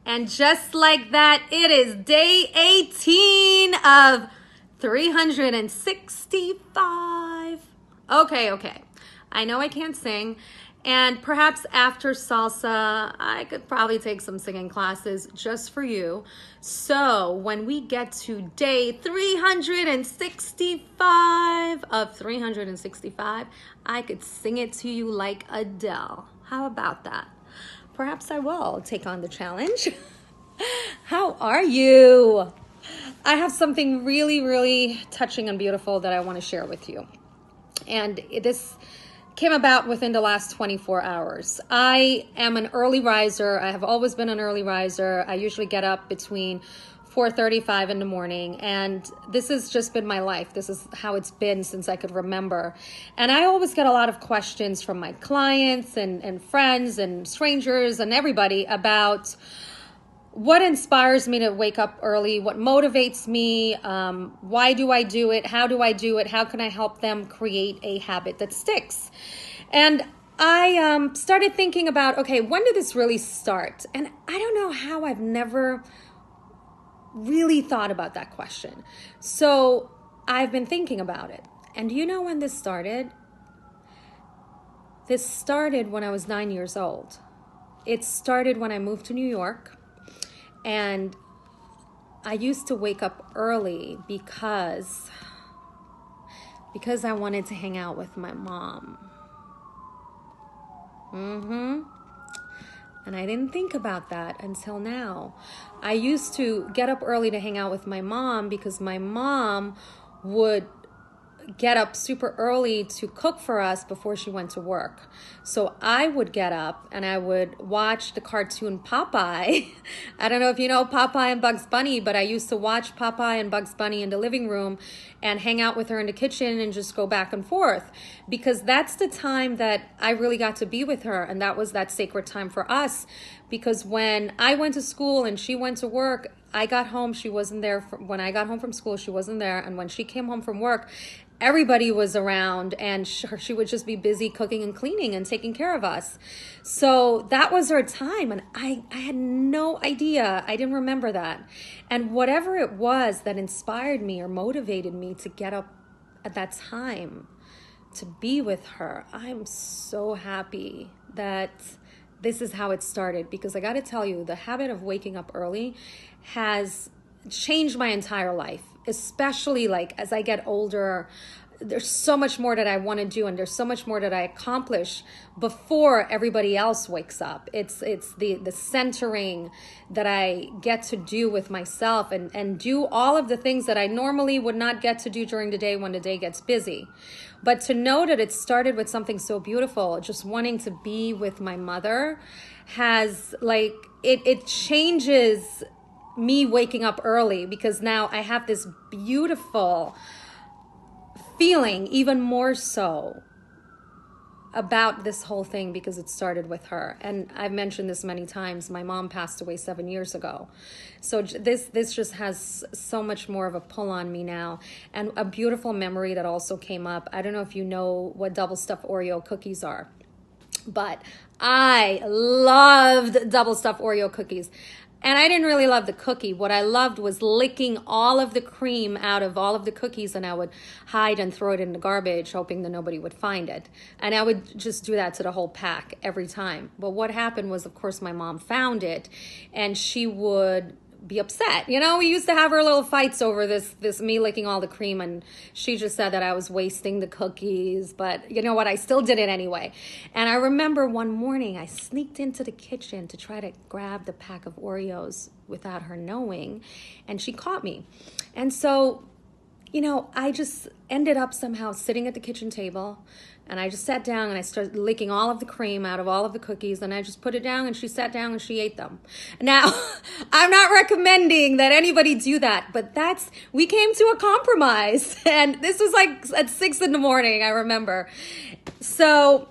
And just like that, it is day 18 of 365. Okay. I know I can't sing. And perhaps after salsa, I could probably take some singing classes just for you. So when we get to day 365 of 365, I could sing it to you like Adele. How about that? Perhaps I will take on the challenge. How are you? I have something really, really touching and beautiful that I want to share with you. And this came about within the last 24 hours. I am an early riser. I have always been an early riser. I usually get up between 4:35 in the morning, and this has just been my life. This is how it's been since I could remember. And I always get a lot of questions from my clients and friends and strangers and everybody about what inspires me to wake up early, what motivates me, why do I do it, how do I do it, how can I help them create a habit that sticks? And I started thinking about, okay, when did this really start? And I don't know how I've never really thought about that question. So I've been thinking about it. And do you know when this started? This started when I was 9 years old. It started when I moved to New York. And I used to wake up early because I wanted to hang out with my mom. And I didn't think about that until now. I used to get up early to hang out with my mom because my mom would get up super early to cook for us before she went to work. So I would get up and I would watch the cartoon Popeye. I don't know if you know Popeye and Bugs Bunny, but I used to watch Popeye and Bugs Bunny in the living room and hang out with her in the kitchen and just go back and forth, because that's the time that I really got to be with her. And that was that sacred time for us, because when I went to school and she went to work, I got home, she wasn't there. When I got home from school, she wasn't there. And when she came home from work, everybody was around, and she would just be busy cooking and cleaning and taking care of us. So that was her time, and I had no idea. I didn't remember that. And whatever it was that inspired me or motivated me to get up at that time to be with her, I'm so happy that this is how it started, because I got to tell you, the habit of waking up early has changed my entire life, especially like as I get older. There's so much more that I want to do, and there's so much more that I accomplish before everybody else wakes up. It's the centering that I get to do with myself and do all of the things that I normally would not get to do during the day when the day gets busy. But to know that it started with something so beautiful, just wanting to be with my mother, has like, it changes me waking up early, because now I have this beautiful feeling, even more so, about this whole thing because it started with her. And I've mentioned this many times. My mom passed away 7 years ago. So this just has so much more of a pull on me now. And a beautiful memory that also came up. I don't know if you know what double stuffed Oreo cookies are, but I loved double stuffed Oreo cookies. And I didn't really love the cookie. What I loved was licking all of the cream out of all of the cookies, and I would hide and throw it in the garbage, hoping that nobody would find it. And I would just do that to the whole pack every time. But what happened was, of course, my mom found it, and she would be upset. You know, we used to have our little fights over this me licking all the cream, and she just said that I was wasting the cookies, but you know what, I still did it anyway. And I remember one morning I sneaked into the kitchen to try to grab the pack of Oreos without her knowing, and she caught me. And so, you know, I just ended up somehow sitting at the kitchen table, and I just sat down and I started licking all of the cream out of all of the cookies, and I just put it down, and she sat down and she ate them. Now, I'm not recommending that anybody do that, but we came to a compromise, and this was like at 6 in the morning, I remember. So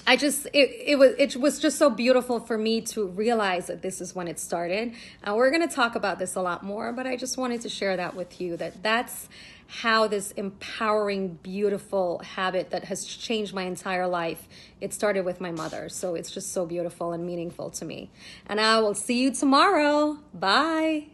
it was just so beautiful for me to realize that this is when it started. We're going to talk about this a lot more, but I just wanted to share that with you, that that's how this empowering, beautiful habit that has changed my entire life, it started with my mother. So it's just so beautiful and meaningful to me. And I will see you tomorrow. Bye.